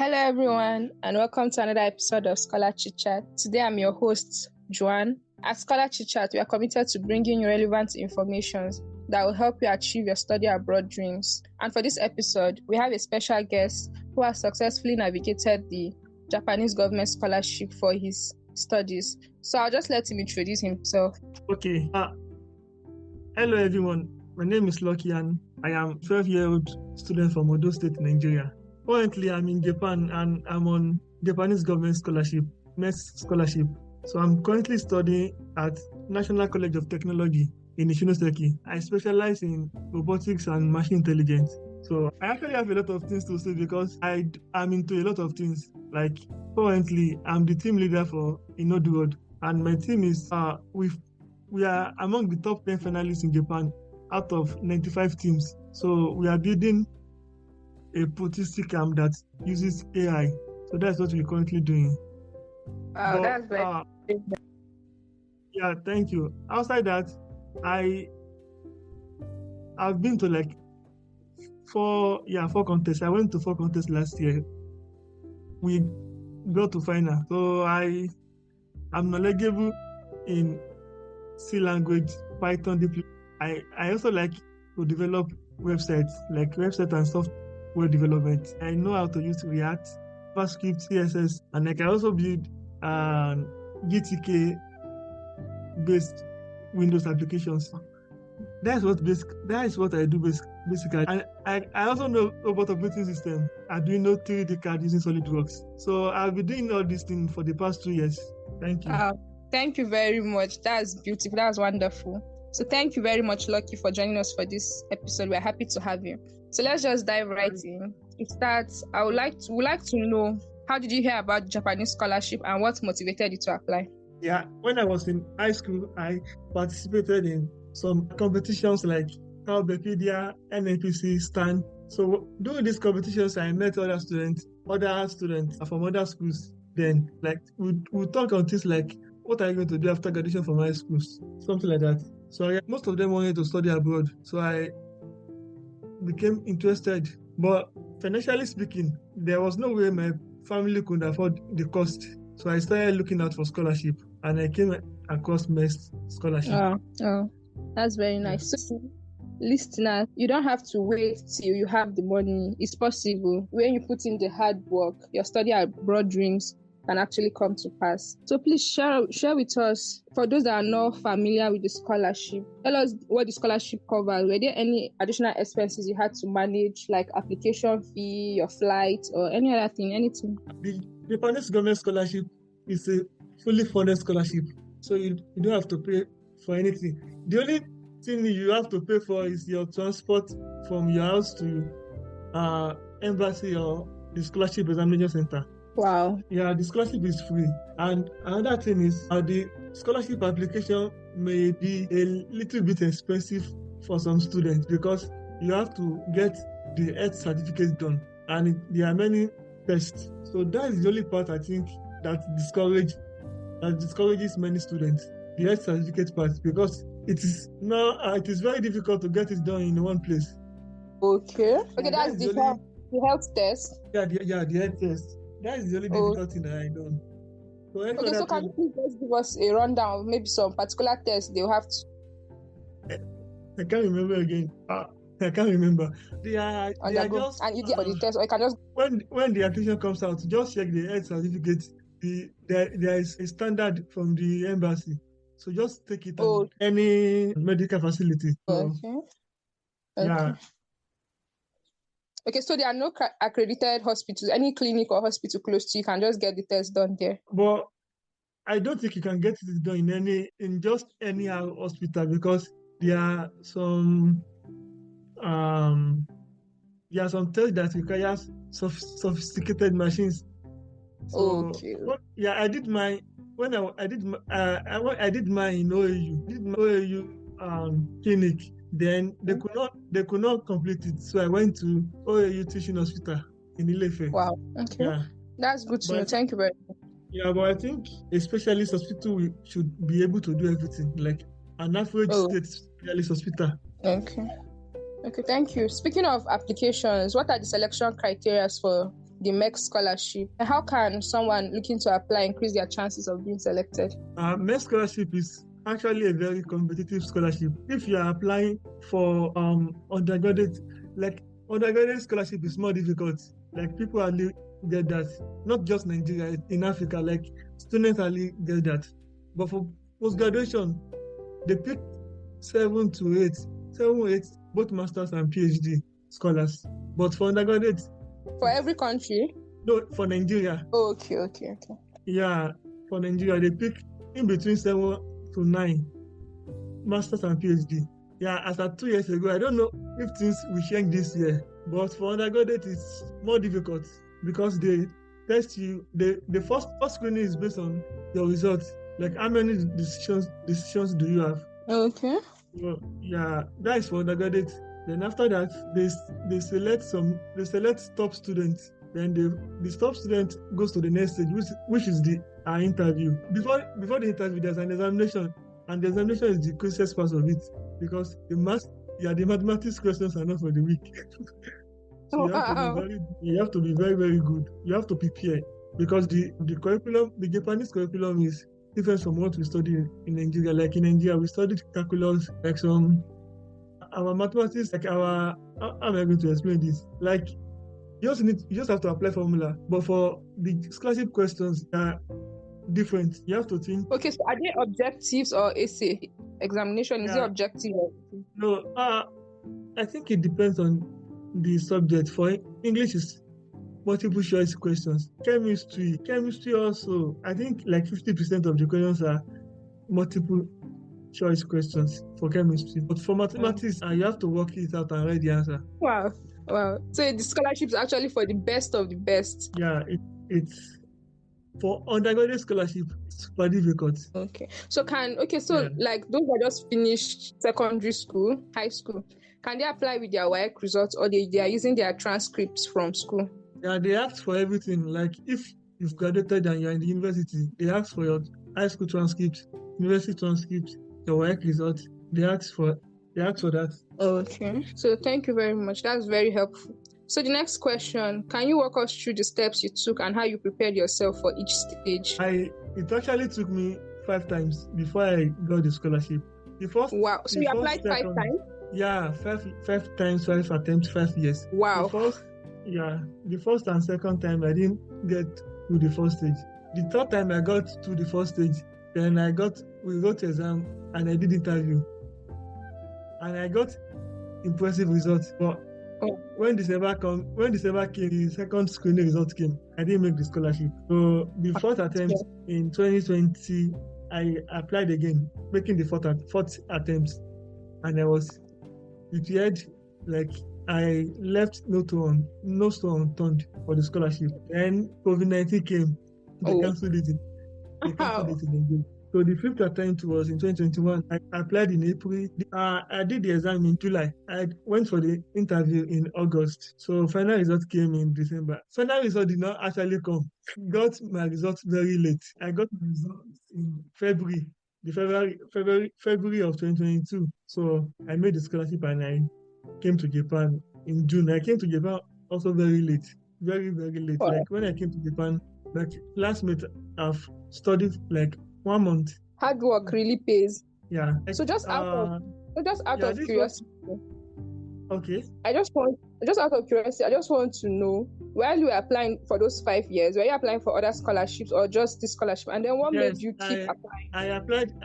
Hello, everyone, and welcome to another episode of Scholar ChitChat. Today, I'm your host, Joanne. At Scholar ChitChat, we are committed to bringing you relevant information that will help you achieve your study abroad dreams. And for this episode, we have a special guest who has successfully navigated the Japanese government scholarship for his studies. So I'll just let him introduce himself. Okay. Hello, everyone. My name is Lucky, and I am a 12-year-old student from Odo State, Nigeria. Currently, I'm in Japan and I'm on Japanese government scholarship, MEXT scholarship. So I'm currently studying at National College of Technology in Ishinoseki. I specialize in robotics and machine intelligence. So I actually have a lot of things to say because I'm into a lot of things. Like currently, I'm the team leader for Inodworld, and my team is we are among the top 10 finalists in Japan out of 95 teams. So we are building a statistic arm that uses AI. So that's what we're currently doing. Wow, that's great. Yeah, thank you. Outside that, I've been to like four contests. I went to 4 contests last year. We got to final. So I'm knowledgeable in C language, Python deeply. I also like to develop websites, like website and software development. I know how to use React, JavaScript, CSS, and I can also build GTK based Windows applications. That is what I do basically. And I also know about operating system. Arduino 3D card using SolidWorks. So I've been doing all these things for the past 2 years. Thank you. Thank you very much. That's beautiful. That's wonderful. So thank you very much, Lucky, for joining us for this episode. We're happy to have you. So let's just dive right in. It starts. I would like to know, how did you hear about Japanese scholarship and what motivated you to apply? Yeah, when I was in high school, I participated in some competitions like Calbepedia, NNPC, STAN. So during these competitions, I met other students from other schools. Then, like, we talk on things like, what are you going to do after graduation from high school? Something like that. So most of them wanted to study abroad. So I became interested. But financially speaking, there was no way my family could afford the cost. So I started looking out for scholarship, and I came across MEXT scholarship. Oh, that's very nice. Yeah. So, listeners, you don't have to wait till you have the money. It's possible. When you put in the hard work, your study abroad dreams can actually come to pass. So please share with us, for those that are not familiar with the scholarship, tell us what the scholarship covers. Were there any additional expenses you had to manage, like application fee, your flight, or any other thing, anything? The Japanese government scholarship is a fully funded scholarship, so you don't have to pay for anything. The only thing you have to pay for is your transport from your house to embassy or the scholarship examination center. Wow. Yeah, the scholarship is free. And another thing is the scholarship application may be a little bit expensive for some students because you have to get the health certificate done, and there are many tests. So that is the only part I think that discourages many students, the health certificate part, because it is very difficult to get it done in one place. Okay, that's the health test. The health test. That is the only difficult thing that I done. So can you please just give us a rundown of maybe some particular tests they'll have to? I can't remember again. I can't remember. They are just, and you get for the test, or you can just when the application comes out, just check the health certificate. There is a standard from the embassy, so just take it to any medical facility. Okay. Yeah. Okay, so there are no accredited hospitals, any clinic or hospital close to you. You can just get the test done there. But I don't think you can get it done in just any hospital, because there are some tests that require sophisticated machines. So, okay. I did my I did my in OAU clinic. Then they could not complete it, so I went to OAU Teaching Hospital in Ilefe. Wow. Okay. Yeah. That's good to know. Thank you very much. Yeah, but I think a specialist hospital should be able to do everything, like an average state specialist hospital. Okay, thank you. Speaking of applications, what are the selection criteria for the MEXT scholarship. And how can someone looking to apply increase their chances of being selected? MEXT scholarship is actually a very competitive scholarship. If you are applying for undergraduate scholarship is more difficult. Like people hardly get that. Not just Nigeria, in Africa, like students hardly get that. But for post-graduation, they pick 7 to 8, both masters and PhD scholars. But for undergraduate, For every country? no, for Nigeria. Oh, okay. Yeah, for Nigeria, they pick in between 7 to 9 masters and PhD. Yeah, as of 2 years ago, I don't know if things will change this year, but for undergraduate, it's more difficult because they test you. The first screening is based on your results, like how many decisions do you have? Okay. Well, yeah, that is for undergraduate. Then after that, they select top students. Then the top student goes to the next stage, which is the interview. Before the interview, there's an examination, and the examination is the crucial part of it because the mathematics questions are not for the weak. So you have to be very, very good. You have to prepare because the curriculum, the Japanese curriculum is different from what we study in Nigeria. Like in Nigeria, we studied calculus, like our mathematics, like how am I going to explain this? Like you just have to apply formula. But for the scholarship questions, different. You have to think. Okay, so are they objectives or essay examination? Is it objective? No, I think it depends on the subject. For English, is multiple choice questions. Chemistry also. I think like 50% of the questions are multiple choice questions for chemistry. But for mathematics, you have to work it out and write the answer. Wow. So the scholarship is actually for the best of the best. Yeah, it's for undergraduate scholarship, it's super difficult. Okay. Like those that just finished secondary school, high school, can they apply with their WAEC results or they are using their transcripts from school? Yeah, they ask for everything. Like if you've graduated and you're in the university, they ask for your high school transcript, university transcript, your WAEC results. They ask for that. Okay. So thank you very much. That's very helpful. So the next question, can you walk us through the steps you took and how you prepared yourself for each stage? It actually took me 5 times before I got the scholarship. Wow. So you applied 5 times? Yeah, 5 times, 5 attempts, 5 years. Wow. The first and second time I didn't get to the first stage. The third time I got to the first stage, then we wrote exam and I did interview. And I got impressive results. But when December came, the second screening result came, I didn't make the scholarship. So the fourth attempt in 2020, I applied again, making the fourth attempt. And I was prepared, like I left no stone unturned for the scholarship. Then COVID-19 came. They cancelled it. Again. So the fifth attempt was in 2021. I applied in April. I did the exam in July. I went for the interview in August. So final result came in December. Final result did not actually come. Got my results very late. I got my results in February of 2022. So I made the scholarship and I came to Japan in June. I came to Japan also very late. Very, very late. Wow. Like when I came to Japan, like classmates have studied like 1 month. Hard work really pays. Yeah. So just out of curiosity. Okay. Just out of curiosity, I just want to know, while you were applying for those 5 years, were you applying for other scholarships or just this scholarship? And then what made you keep applying? I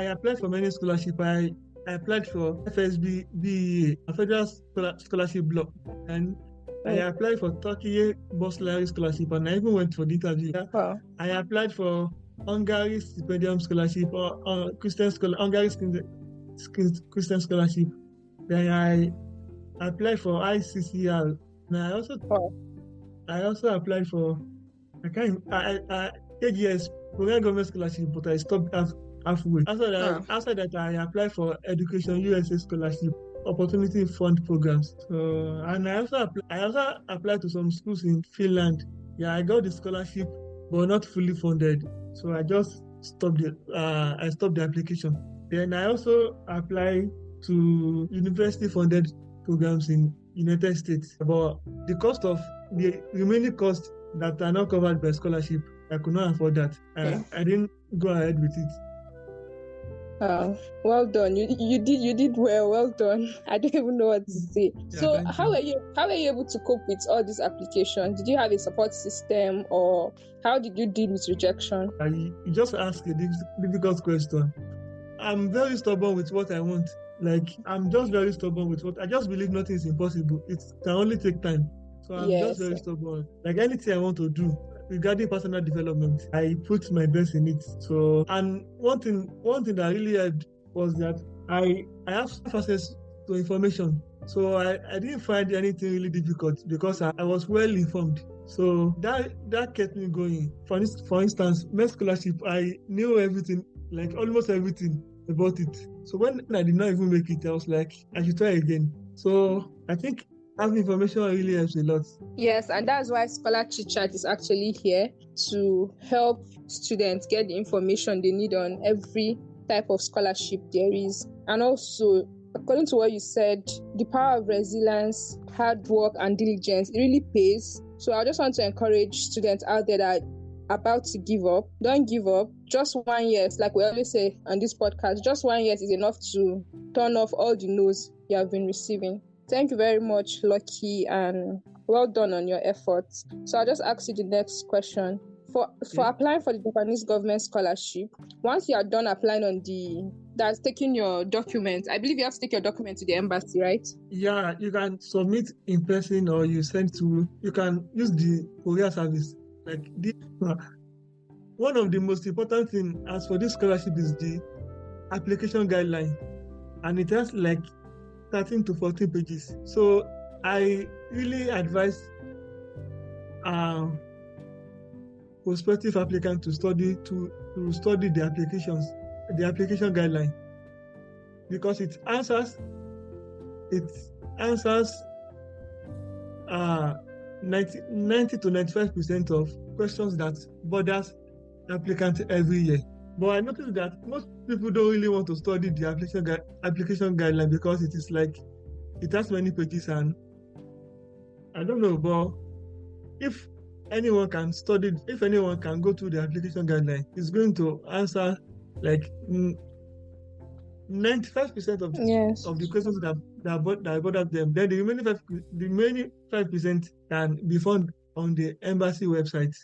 applied for many scholarships. I applied for FSB, the Federal Scholarship Block, and I applied for Turkey Bursary Scholarship, and I even went for the interview. Wow. I applied for Hungary Stipendium Scholarship or Hungary Christian Scholarship. Then I applied for ICCR. And I also applied for KGS, Korean Government Scholarship, but I stopped halfway. After that, I applied for Education USA Scholarship, Opportunity Fund programs. So, and I also applied to some schools in Finland. Yeah, I got the scholarship, but not fully funded. So I just stopped the application. Then I also applied to university-funded programs in United States. But the remaining cost that are not covered by scholarship. I could not afford that. I didn't go ahead with it. Well done. You did well. Well done. I don't even know what to say. Yeah, so how were you able to cope with all these applications? Did you have a support system, or how did you deal with rejection? You just asked a difficult question. I'm very stubborn with what I want. Like, I'm just very stubborn with what I just believe nothing is impossible. It can only take time. So I'm just very stubborn. Like, anything I want to do regarding personal development, I put my best in it. So, and one thing that really helped was that I have access to information. So I didn't find anything really difficult because I was well informed. So that kept me going. For instance, MEXT scholarship, I knew everything, like almost everything about it. So when I did not even make it, I was like, I should try again. So I think having information really helps a lot. Yes, and that's why Scholar ChitChat is actually here to help students get the information they need on every type of scholarship there is. And also, according to what you said, the power of resilience, hard work, and diligence, it really pays. So I just want to encourage students out there that are about to give up. Don't give up. Just 1 year, like we always say on this podcast, just 1 year is enough to turn off all the no's you have been receiving. Thank you very much, Lucky, and well done on your efforts. So I'll just ask you the next question. For applying for the Japanese government scholarship, once you are done applying that's taking your documents, I believe you have to take your documents to the embassy, right? Yeah, you can submit in person or you can use the courier service. Like this. One of the most important things as for this scholarship is the application guideline, and it has like 13 to 14 pages. So I really advise prospective applicants to study the application guideline, because it answers 90 to 95% of questions that bothers applicants every year. But I noticed that most people don't really want to study the application guideline because it is like it has many pages, and I don't know. But if anyone can go through the application guideline, it's going to answer like 95% of the questions that bother them. Then the remaining 5% can be found on the embassy website.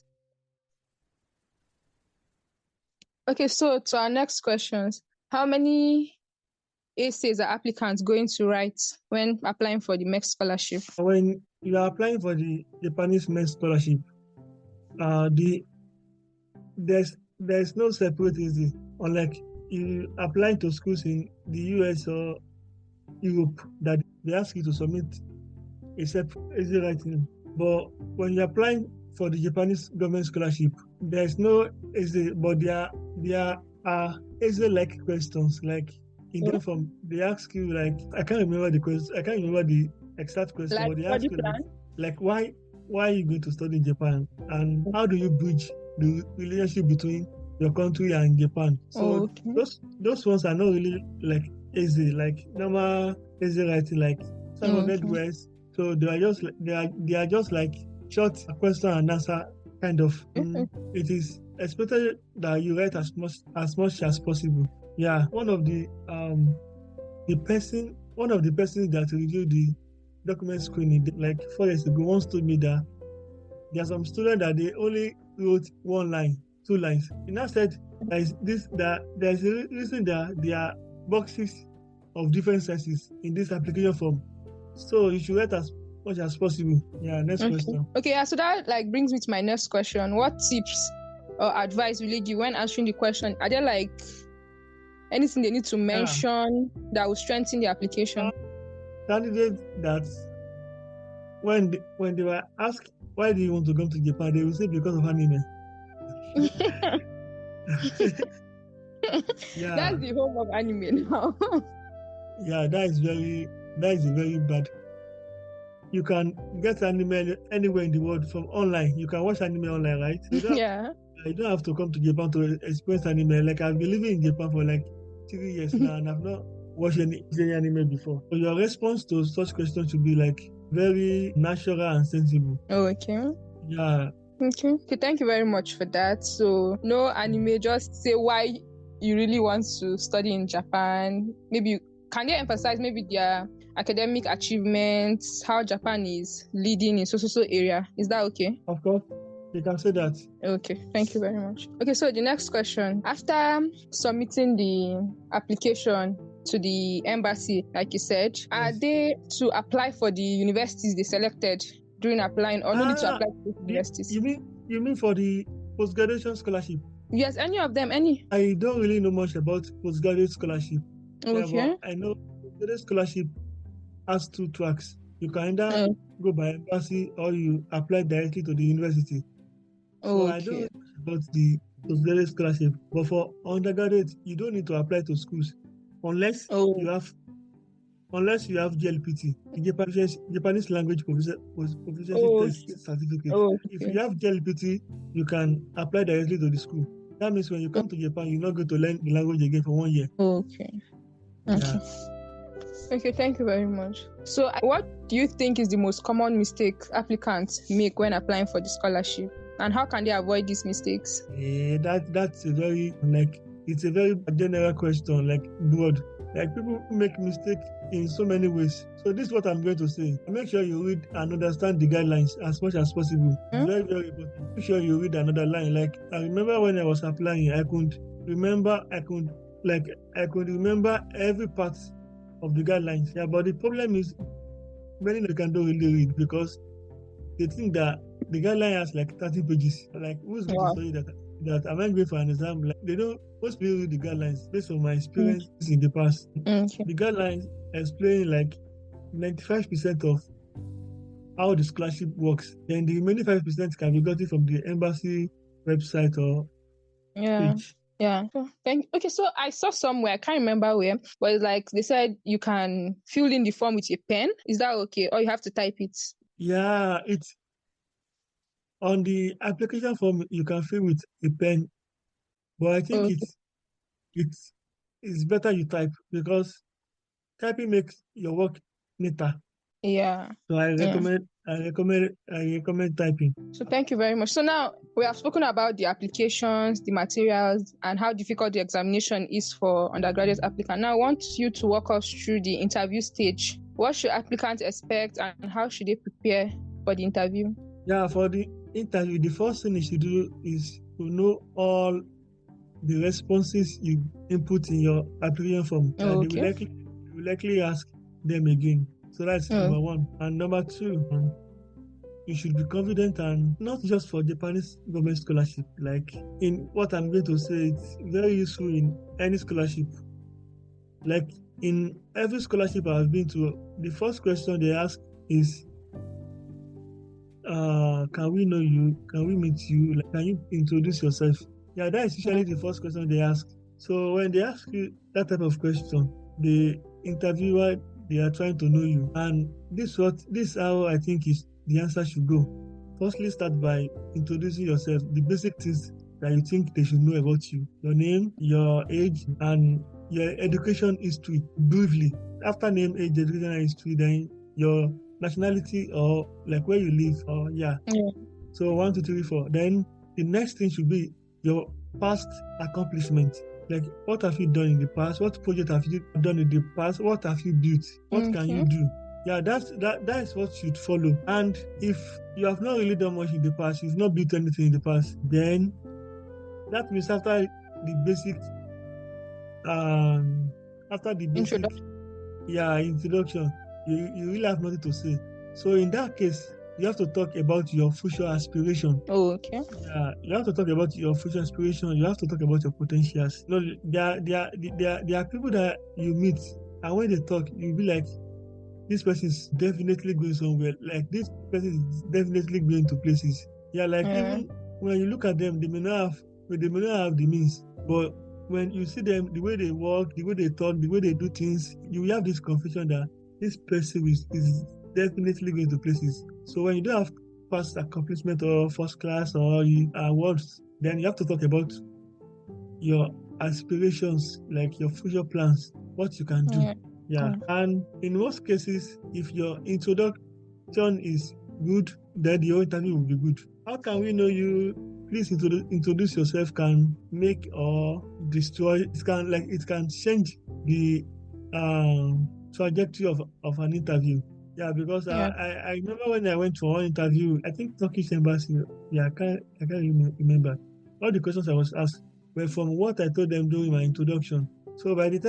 Okay, so to our next questions, how many essays are applicants going to write when applying for the MEXT scholarship? When you are applying for the Japanese MEXT scholarship, there's no separate essay. Unlike you applying to schools in the US or Europe, that they ask you to submit a separate essay writing. But when you're applying for the Japanese government scholarship, there's no essay, but there are essay-like questions. Like in the form, they ask you like, I can't remember the exact question, like, but they ask you like why are you going to study in Japan, and how do you bridge the relationship between your country and Japan? So those ones are not really like essay, like normal essay writing, like 700 words. So they are just like short question and answer kind of. It is expected that you write as much as possible. Yeah, one of the persons that reviewed the document screening like 4 years ago once told me that there are some students that they only wrote 1 line, 2 lines. He now said there's a reason that there are boxes of different sizes in this application form. So you should write as much as possible. Yeah, next question. Okay, so that like brings me to my next question. What tips or advice will you give when answering the question? Are there like anything they need to mention that will strengthen the application? Candidates that when they were asked why do you want to come to Japan, they will say because of anime. Yeah, that's the home of anime now. Yeah, that is very bad. You can get anime anywhere in the world from online. You can watch anime online, right? You don't have to come to Japan to experience anime. Like I've been living in Japan for like 3 years now, and I've not watched any anime before. So your response to such questions should be like very natural and sensible. Okay. Yeah. Okay. Okay, thank you very much for that. So no anime, just say why you really want to study in Japan. Maybe can you emphasize maybe their academic achievements, how Japan is leading in so area? Is that okay? Of course, you can say that. Okay, thank you very much. Okay, so the next question. After submitting the application to the embassy, like you said, are they to apply for the universities they selected during applying, or no need to apply to those universities? You mean for the post-graduation scholarship? Yes, any of them, any. I don't really know much about postgraduate scholarship. Okay. Yeah, but I know postgraduate scholarship has two tracks. You can either go by embassy or you apply directly to the university. So I don't know much about the postgraduate scholarship. But for undergraduate, you don't need to apply to schools unless you have GLPT, the Japanese language proficiency test certificate. If you have GLPT, you can apply directly to the school. That means when you come to Japan, you're not going to learn the language again for 1 year. Okay. Yeah. Okay, thank you very much. So what do you think is the most common mistake applicants make when applying for the scholarship? And how can they avoid these mistakes? That's a very, it's a very general question, broad. People make mistakes in so many ways. So this is what I'm going to say. Make sure you read and understand the guidelines as much as possible. It's very, very important. Make sure you read another line. I remember when I was applying, I could remember every part of the guidelines. Yeah, but the problem is many can don't really read because they think that the guideline has 30 pages. Who's going to study that am I going for an exam? They don't. Most people read the guidelines based on my experience in the past. The guidelines explain 95% of how the scholarship works. Then the remaining 5% can be gotten from the embassy website or page. Yeah. Okay, so I saw somewhere, I can't remember where, but it's they said you can fill in the form with a pen. Is that okay? Or you have to type it? Yeah, it's on the application form you can fill with a pen. But I think it's better you type because typing makes your work neater. Yeah. So I recommend typing. So thank you very much. So now we have spoken about the applications, the materials, and how difficult the examination is for undergraduate applicants. Now I want you to walk us through the interview stage. What should applicants expect and how should they prepare for the interview? Yeah, for the interview, the first thing you should do is to know all the responses you input in your application form. They will likely ask them again. So that's number one. And number two, you should be confident, and not just for Japanese government scholarship. In what I'm going to say, it's very useful in any scholarship. In every scholarship I've been to, the first question they ask is, can we know you? Can we meet you? Can you introduce yourself? Yeah, that is usually the first question they ask. So when they ask you that type of question, the interviewer, they are trying to know you. And this is how I think is the answer should go. Firstly, start by introducing yourself, the basic things that you think they should know about you. Your name, your age, and your education history, briefly. After name, age, education, and history, then your nationality or where you live, or So 1, 2, 3, 4. Then the next thing should be your past accomplishment. What have you done in the past? What project have you done in the past? What have you built? What can you do? Yeah, that is what should follow. And if you have not really done much in the past, you've not built anything in the past, then that means after the basic introduction, you really have nothing to say. So in that case, you have to talk about your future aspiration. Okay. Yeah, you have to talk about your future aspiration. You have to talk about your potentials. There are people that you meet, and when they talk, you'll be like, this person is definitely going somewhere. This person is definitely going to places. Yeah, even when you look at them, they may not have the means, but when you see them, the way they walk, the way they talk, the way they do things, you will have this confusion that this person is definitely going to places. So when you don't have past accomplishment or first class or awards, then you have to talk about your aspirations, your future plans, what you can do. Yeah. And in most cases, if your introduction is good, then your interview will be good. how can we know you? Please introduce yourself. Can make or destroy. It can change the trajectory of an interview. Yeah, because Yeah. I remember when I went for one interview, I think Turkish embassy. Yeah, I can't remember. All the questions I was asked were from what I told them during my introduction. So by the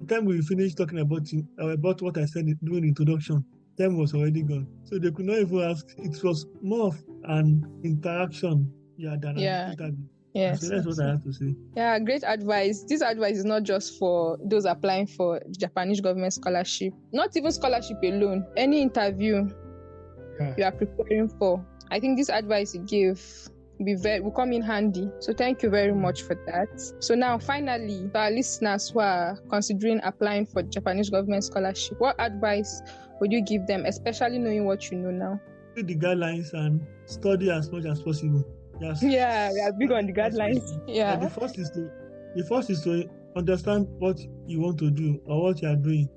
time we finished talking about what I said during the introduction, time was already gone. So they could not even ask. It was more of an interaction, than an Yeah. interview. Yes. So that's what I have to say. Yeah, great advice. This advice is not just for those applying for Japanese government scholarship, not even scholarship alone. Any interview you are preparing for, I think this advice you give will come in handy. So thank you very much for that. So now, finally, for our listeners who are considering applying for Japanese government scholarship, what advice would you give them, especially knowing what you know now? Read the guidelines and study as much as possible. Yes. Yeah, we are big on the guidelines. Yeah. The first is to understand what you want to do or what you are doing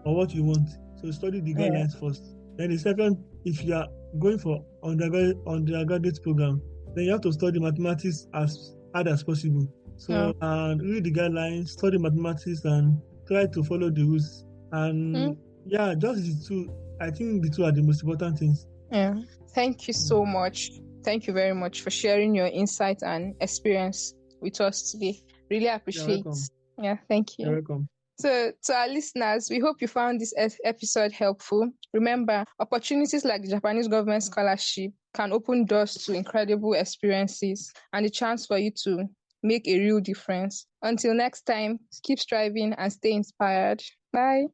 or what you want. So study the guidelines first. Then the second, if you are going for undergraduate program, then you have to study mathematics as hard as possible. So read the guidelines, study mathematics, and try to follow the rules. And just the two. I think the two are the most important things. Yeah. Thank you so much. Thank you very much for sharing your insight and experience with us today. Really appreciate it. Yeah, thank you. You're welcome. So, to our listeners, we hope you found this episode helpful. Remember, opportunities like the Japanese government scholarship can open doors to incredible experiences and the chance for you to make a real difference. Until next time, keep striving and stay inspired. Bye.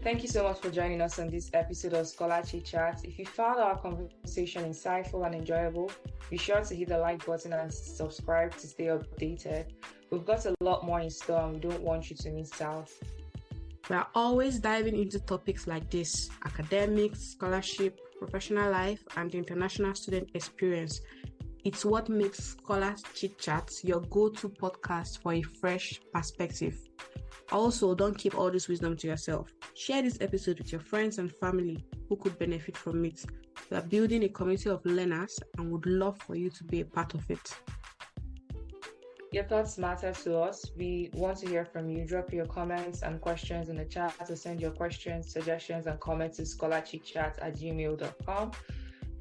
Thank you so much for joining us on this episode of Scholar ChitChat. If you found our conversation insightful and enjoyable, be sure to hit the like button and subscribe to stay updated. We've got a lot more in store and we don't want you to miss out. We are always diving into topics like this: academics, scholarship, professional life, and the international student experience. It's what makes Scholar ChitChat your go-to podcast for a fresh perspective. Also, don't keep all this wisdom to yourself. Share this episode with your friends and family who could benefit from it. We are building a community of learners and would love for you to be a part of it. Your thoughts matter to us. We want to hear from you. Drop your comments and questions in the chat, or send your questions, suggestions, and comments to scholarchitchat@gmail.com.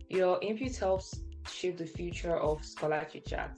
Your input helps shape the future of Scholar ChitChat.